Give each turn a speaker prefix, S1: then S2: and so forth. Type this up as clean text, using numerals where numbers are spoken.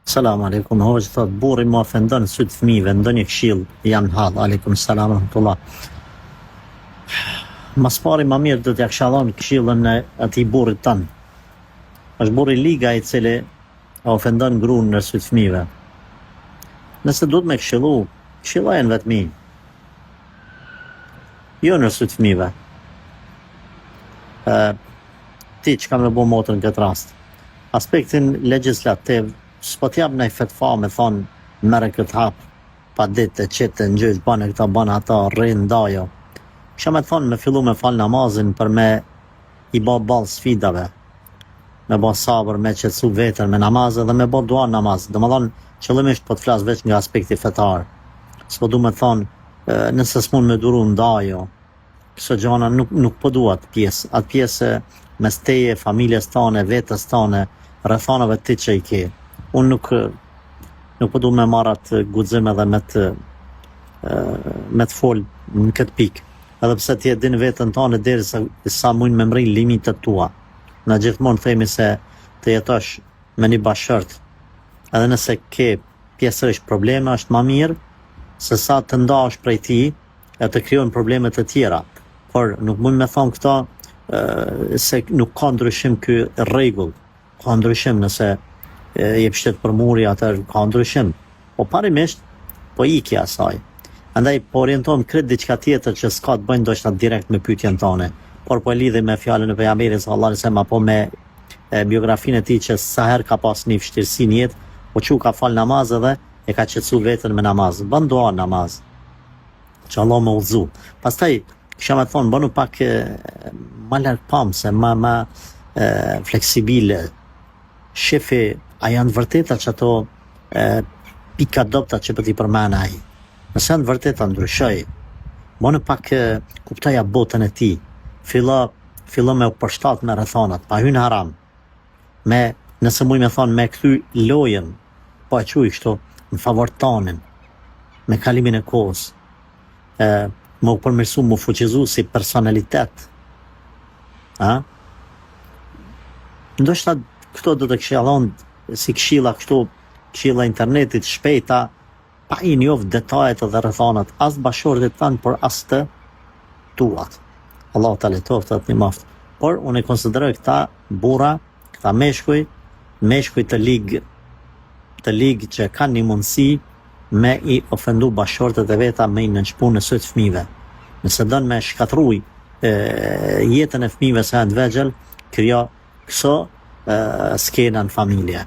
S1: Selam aleikum, hoqë thot, burri më ofendon sytë fëmijëve, ndonjë këshill janë hadh, aleikum salam rahmatullah. Mas pari më mirë do t'ja kisha dhënë këshillën e atij burrit tanë. Është burri liga i cili e ofendon gruan në sytë fëmijëve. Nëse duhet me këshillu, këshillojnë vetëm. Jo në sytë fëmijëve. Ti që ka me bo motër në këtë rast. Aspektin legislativ, s'po t'jap nëj fetfa me thonë mere këtë hapë, pa ditë, qëtë, në gjysh, bane këta, bane ata, rrinë, dajo. Kisha me thonë me fillu me falë namazin për me i ba balë sfidave, me ba sabër, me qëtësu vetën me namazë dhe me ba dua namazë. Dhe më thonë, qëllimisht po t'flasë veç nga aspekti fetar. S'po du me thonë, nëse s'mun me duru në dajo, këso gjana nuk po du atë pjesë mes teje, familjes tane, vetës tane, rrethanave ti që i ke. Unë nuk po du me marrë atë guxim edhe me të folë në këtë pikë. Edhe pse ti e din vetën tane deri sa mund me mri limitet tua. Na gjithmonë themi se të jetosh me një bashkërt, edhe nëse ke pjesërisht probleme, është më mirë se sa të ndahesh prej tij e të krijon probleme të tjera. Por nuk mund me thonë këto se nuk ka ndryshim ky rregull. Ka ndryshim nëse jep shtet për muri, atër ka ndryshim. Po parimisht, po ikja asaj. Andaj po orientohem krejt diçka tjetër që s'ka të bëjnë ndoshta direkt me pyetjen tone, por po e lidhi me fjalën e pejgamberit sallallahu alajhi wasallam apo me biografinë e tij që sa herë ka pas një vështirësi në jetë, po çu ka fal namaz edhe e ka qetësu veten me namaz. Bën dua namaz. Që Allah më udhëzu. Pastaj kisha me thonë, bënu pak ma largpamse, ma fleksibile. Shefi, a janë vërteta që ato pika dopta që për t'i përmena ai? Nëse janë vërteta ndryshoj, bënu pak kuptoja botën e ti, fillo me u përshtat me rrethanat, pa hyn haram, nëse muj me thonë me kthy lojën, po e quj kështu, në favor tonin, me kalimin e kohës, më u përmirësu, më fuqizu si personalitet. Ndoshta këto do të këshillon si këshilla kështu, këshilla internetit shpejta, pa i njoft detajet dhe rrethanat, as bashkëshortit tanë, por as të tuat. Allah ta letoft atë një maft. Por unë e konsideroj këta burra, këta meshkuj të ligë që kanë një mundësi me i ofendu bashkëshortet e veta me i nënçpu në sytë fëmijëve. Nëse dënë me shkatruj jetën e fëmijëve se janë të vegjël, krijo këso skena në familje.